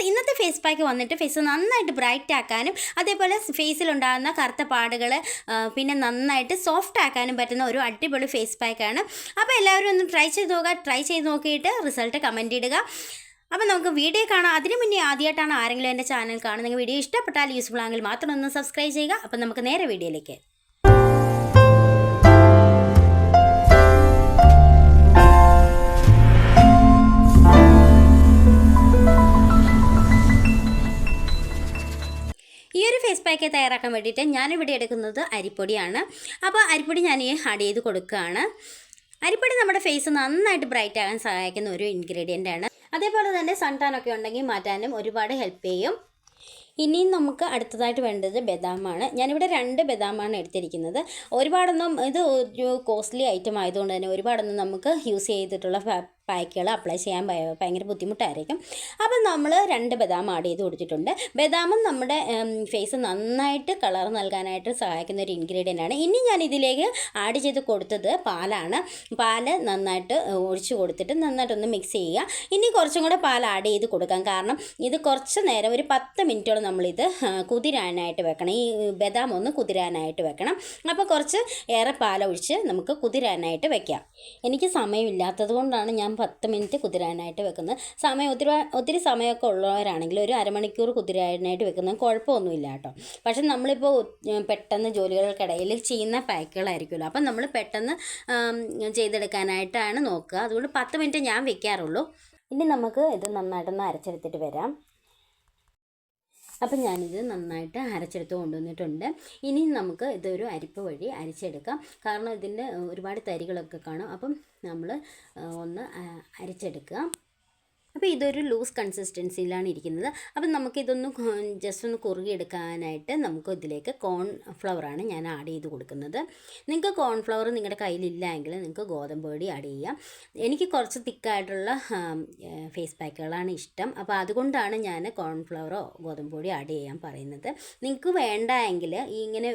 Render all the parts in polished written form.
ഇന്നത്തെ face pack വന്നിട്ട് face നന്നായിട്ട് ബ്രൈറ്റ് ആക്കാനും അതേപോലെ ഫേസിലുണ്ടാകുന്ന കറുത്ത പാടുകൾ പിന്നെ നന്നായിട്ട് സോഫ്റ്റ് ആക്കാനും പറ്റുന്ന ഒരു അടിപൊളി ഫേസ് പാക്കാണ്. അപ്പോൾ എല്ലാവരും ഒന്ന് ട്രൈ ചെയ്ത് നോക്കിയിട്ട് റിസൾട്ട് കമൻറ്റ് ഇടുക. അപ്പോൾ നമുക്ക് വീഡിയോ കാണാം. അതിന് മുന്നേ ആദ്യമായിട്ടാണ് ആരെങ്കിലും എൻ്റെ ചാനൽ കാണുന്നത്, വീഡിയോ ഇഷ്ടപ്പെട്ടാൽ യൂസ്ഫുൾ ആണെങ്കിൽ മാത്രം ഒന്ന് സബ്സ്ക്രൈബ് ചെയ്യുക. അപ്പോൾ നമുക്ക് നേരെ വീഡിയോയിലേക്ക്. ഈ ഒരു ഫേസ് പാക്ക് തയ്യാറാക്കാൻ വേണ്ടിയിട്ട് ഞാനിവിടെ എടുക്കുന്നത് അരിപ്പൊടിയാണ്. അപ്പോൾ അരിപ്പൊടി ഞാൻ ആഡ് ചെയ്ത് കൊടുക്കുകയാണ്. അരിപ്പൊടി നമ്മുടെ ഫേസ് നന്നായിട്ട് ബ്രൈറ്റ് ആകാൻ സഹായിക്കുന്ന ഒരു ഇൻഗ്രീഡിയൻ്റ് ആണ്. അതേപോലെ തന്നെ സൺ ടാൻ ഒക്കെ ഉണ്ടെങ്കിൽ മാറ്റാനും ഒരുപാട് ഹെൽപ്പ് ചെയ്യും. ഇനിയും നമുക്ക് അടുത്തതായിട്ട് വേണ്ടത് ബദാമാണ്. ഞാനിവിടെ 2 ബദാമാണ് എടുത്തിരിക്കുന്നത്. ഒരുപാടൊന്നും ഇത് ഒരു കോസ്റ്റ്ലി ഐറ്റം ആയതുകൊണ്ട് തന്നെ ഒരുപാടൊന്നും നമുക്ക് യൂസ് ചെയ്തിട്ടുള്ള പാക്കുകൾ അപ്ലൈ ചെയ്യാൻ ഭയങ്കര ബുദ്ധിമുട്ടായിരിക്കും. അപ്പം നമ്മൾ 2 ബദാം ആഡ് ചെയ്ത് കൊടുത്തിട്ടുണ്ട്. ബദാമും നമ്മുടെ ഫേസ് നന്നായിട്ട് കളർ നൽകാനായിട്ട് സഹായിക്കുന്ന ഒരു ഇൻഗ്രീഡിയൻ്റ് ആണ്. ഇനി ഞാൻ ഇതിലേക്ക് ആഡ് ചെയ്ത് കൊടുത്തത് പാലാണ്. പാല് നന്നായിട്ട് ഒഴിച്ച് കൊടുത്തിട്ട് നന്നായിട്ടൊന്ന് മിക്സ് ചെയ്യുക. ഇനി കുറച്ചും കൂടെ പാൽ ആഡ് ചെയ്ത് കൊടുക്കാം, കാരണം ഇത് കുറച്ച് നേരം ഒരു 10 മിനിറ്റോളം നമ്മളിത് കുതിരാനായിട്ട് വെക്കണം. ഈ ബദാം ഒന്ന് കുതിരാനായിട്ട് വെക്കണം. അപ്പോൾ കുറച്ച് ഏറെ പാലൊഴിച്ച് നമുക്ക് കുതിരാനായിട്ട് വെക്കാം. എനിക്ക് സമയമില്ലാത്തത് കൊണ്ടാണ് ഞാൻ 10 മിനിറ്റ് കുതിരാനായിട്ട് വെക്കുന്നത്. ഒത്തിരി സമയമൊക്കെ ഉള്ളവരാണെങ്കിൽ ഒരു അരമണിക്കൂർ കുതിരാനായിട്ട് വെക്കുന്നത് കുഴപ്പമൊന്നുമില്ല കേട്ടോ. പക്ഷെ നമ്മളിപ്പോൾ പെട്ടെന്ന് ജോലികൾക്കിടയിൽ ചെയ്യുന്ന പാക്കുകളായിരിക്കുമല്ലോ, അപ്പം നമ്മൾ പെട്ടെന്ന് ചെയ്തെടുക്കാനായിട്ടാണ് നോക്കുക. അതുകൊണ്ട് 10 മിനിറ്റ് ഞാൻ വെക്കാറുള്ളൂ. ഇനി നമുക്ക് ഇത് നന്നായിട്ടൊന്ന് അരച്ചെടുത്തിട്ട് വരാം. അപ്പം ഞാനിത് നന്നായിട്ട് അരച്ചെടുത്ത് കൊണ്ടുവന്നിട്ടുണ്ട്. ഇനി നമുക്ക് ഇതൊരു അരിപ്പ് വഴി അരിച്ചെടുക്കാം, കാരണം ഇതിൻ്റെ ഒരുപാട് തരികളൊക്കെ കാണും. അപ്പം നമ്മൾ ഒന്ന് അരിച്ചെടുക്കുക. അപ്പോൾ ഇതൊരു ലൂസ് കൺസിസ്റ്റൻസിയിലാണ് ഇരിക്കുന്നത്. അപ്പം നമുക്കിതൊന്ന് ജസ്റ്റ് ഒന്ന് കുറുകിയെടുക്കാനായിട്ട് നമുക്ക് ഇതിലേക്ക് കോൺഫ്ലവറാണ് ഞാൻ ആഡ് ചെയ്ത് കൊടുക്കുന്നത്. നിങ്ങൾക്ക് കോൺഫ്ലവർ നിങ്ങളുടെ കയ്യിലില്ല എങ്കിൽ നിങ്ങൾക്ക് ഗോതമ്പ് പൊടി ആഡ് ചെയ്യാം. എനിക്ക് കുറച്ച് തിക്കായിട്ടുള്ള ഫേസ് പാക്കുകളാണ് ഇഷ്ടം. അപ്പോൾ അതുകൊണ്ടാണ് ഞാൻ കോൺഫ്ലവറോ ഗോതമ്പ് പൊടി ആഡ് ചെയ്യാൻ പറയുന്നത്. നിങ്ങൾക്ക് വേണ്ട എങ്കിൽ ഇങ്ങനെ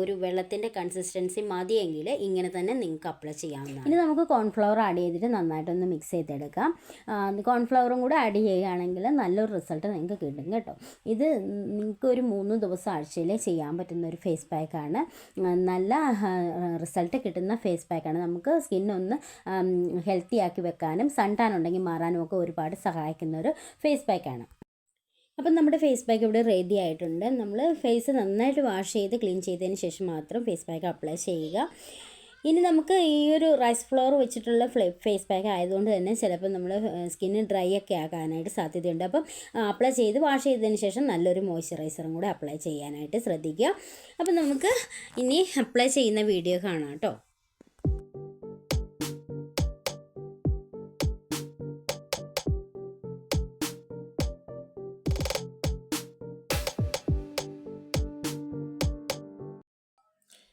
ഒരു വെള്ളത്തിൻ്റെ കൺസിസ്റ്റൻസി മതിയെങ്കിൽ ഇങ്ങനെ തന്നെ നിങ്ങൾക്ക് അപ്ലൈ ചെയ്യാവുന്നതാണ്. ഇനി നമുക്ക് കോൺഫ്ലവർ ആഡ് ചെയ്തിട്ട് നന്നായിട്ടൊന്ന് മിക്സ് ചെയ്തെടുക്കാം. കോൺഫ്ലവറും കൂടെ ആഡ് ചെയ്യുകയാണെങ്കിൽ നല്ലൊരു റിസൾട്ട് നിങ്ങൾക്ക് കിട്ടും കേട്ടോ. ഇത് നിങ്ങൾക്ക് ഒരു 3 ദിവസം ആഴ്ചയിൽ ചെയ്യാൻ പറ്റുന്ന ഒരു ഫേസ് പാക്കാണ്. നല്ല റിസൾട്ട് കിട്ടുന്ന ഫേസ് പാക്കാണ്. നമുക്ക് സ്കിന്നൊന്ന് ഹെൽത്തി ആക്കി വെക്കാനും സൺ ടാൻ ഉണ്ടെങ്കിൽ മാറാനും ഒക്കെ ഒരുപാട് സഹായിക്കുന്ന ഒരു ഫേസ് പാക്കാണ്. അപ്പം നമ്മുടെ ഫേസ് പാക്ക് ഇവിടെ റെഡി ആയിട്ടുണ്ട്. നമ്മൾ ഫേസ് നന്നായിട്ട് വാഷ് ചെയ്ത് ക്ലീൻ ചെയ്തതിന് ശേഷം മാത്രം ഫേസ് പാക്ക് അപ്ലൈ ചെയ്യുക. ഇനി നമുക്ക് ഈ ഒരു റൈസ് ഫ്ലോർ വെച്ചിട്ടുള്ള ഫേസ് പാക്ക് ആയതുകൊണ്ട് തന്നെ ചിലപ്പോൾ നമ്മൾ സ്കിന്ന് ഡ്രൈ ഒക്കെ ആകാനായിട്ട് സാധ്യതയുണ്ട്. അപ്പം അപ്ലൈ ചെയ്ത് വാഷ് ചെയ്തതിന് ശേഷം നല്ലൊരു മോയ്സ്ചറൈസറും കൂടെ അപ്ലൈ ചെയ്യാനായിട്ട് ശ്രദ്ധിക്കുക. അപ്പം നമുക്ക് ഇനി അപ്ലൈ ചെയ്യുന്ന വീഡിയോ കാണാം കേട്ടോ.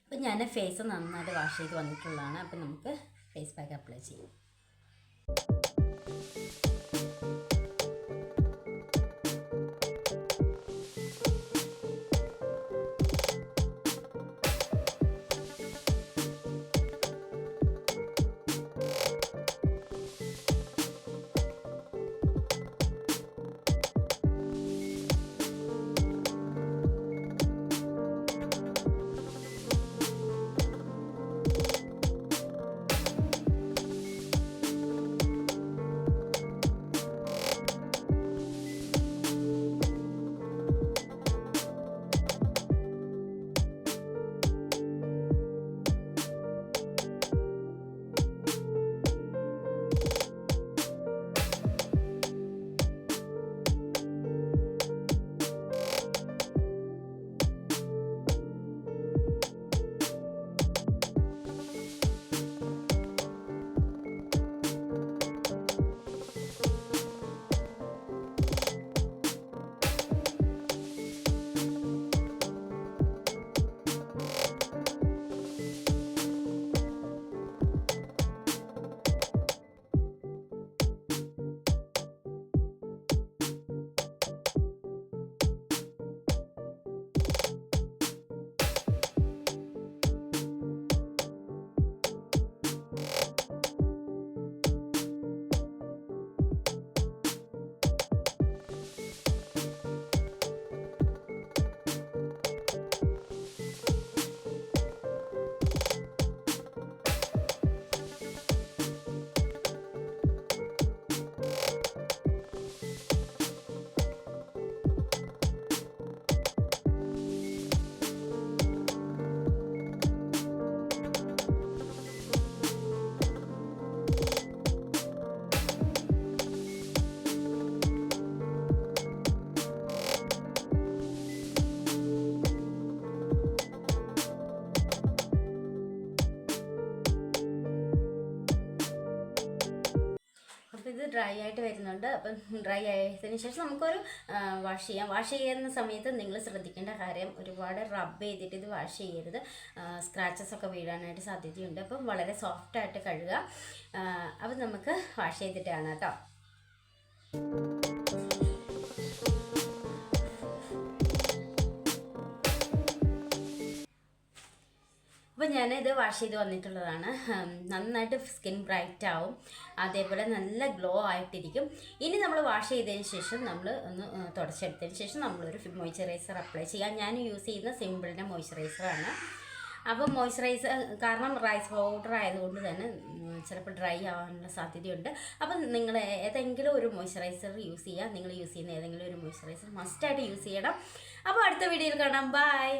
അപ്പം ഞാൻ ഫേസ് നന്നായിട്ട് വാഷ് ചെയ്ത് വന്നിട്ടുള്ളതാണ്. അപ്പം നമുക്ക് ഫേസ് പാക്ക് അപ്ലൈ ചെയ്യാം. ഡ്രൈ ആയിട്ട് വരുന്നുണ്ട്. അപ്പം ഡ്രൈ ആയതിനു ശേഷം നമുക്കൊരു വാഷ് ചെയ്യാം. വാഷ് ചെയ്യുന്ന സമയത്ത് നിങ്ങൾ ശ്രദ്ധിക്കേണ്ട കാര്യം, ഒരുപാട് റബ്ബ് ചെയ്തിട്ട് ഇത് വാഷ് ചെയ്യരുത്. സ്ക്രാച്ചസ് ഒക്കെ വീഴാനായിട്ട് സാധ്യതയുണ്ട്. അപ്പം വളരെ സോഫ്റ്റായിട്ട് കഴുകുക. അപ്പം നമുക്ക് വാഷ് ചെയ്തിട്ടാണ് കേട്ടോ. അപ്പോൾ ഞാനിത് വാഷ് ചെയ്ത് വന്നിട്ടുള്ളതാണ്. നന്നായിട്ട് സ്കിൻ ബ്രൈറ്റ് ആവും, അതേപോലെ നല്ല ഗ്ലോ ആയിട്ടിരിക്കും. ഇനി നമ്മൾ വാഷ് ചെയ്തതിന് ശേഷം നമ്മൾ ഒന്ന് തുടച്ചെടുത്തതിന് ശേഷം നമ്മളൊരു മോയ്സ്ചറൈസർ അപ്ലൈ ചെയ്യാം. ഞാൻ യൂസ് ചെയ്യുന്ന സിമ്പിളിൻ്റെ മോയ്സ്ചറൈസറാണ്. അപ്പോൾ മോയ്സ്ചറൈസർ കാരണം റൈസ് പൗഡർ ആയതുകൊണ്ട് തന്നെ ചിലപ്പോൾ ഡ്രൈ ആവാനുള്ള സാധ്യതയുണ്ട്. അപ്പം നിങ്ങൾ ഏതെങ്കിലും ഒരു മോയ്സ്ചറൈസർ യൂസ് ചെയ്യുക. നിങ്ങൾ യൂസ് ചെയ്യുന്ന ഏതെങ്കിലും ഒരു മോയ്സ്ചറൈസർ മസ്റ്റായിട്ട് യൂസ് ചെയ്യണം. അപ്പോൾ അടുത്ത വീഡിയോയിൽ കാണാം. ബൈ.